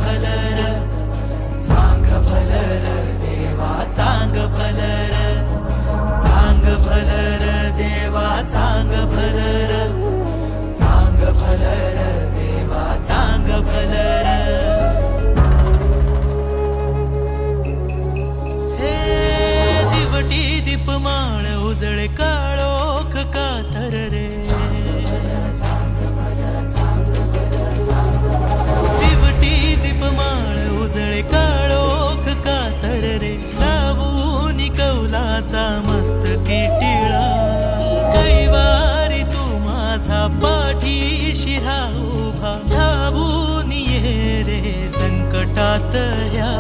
भलर चांग भलर देवा चांग भलर चांग भलर देवा चांग भलर चांग भलर देवा चांग भलर हे दिवटी दीपमाळ उजळे काळोख कातर रे दीपमाळ उजळे काळोख कातर रे लावून कौलाचा मस्तकी टिळा कैवारी तू माझा पाठीशी उभा धावून ये रे संकटात ह्या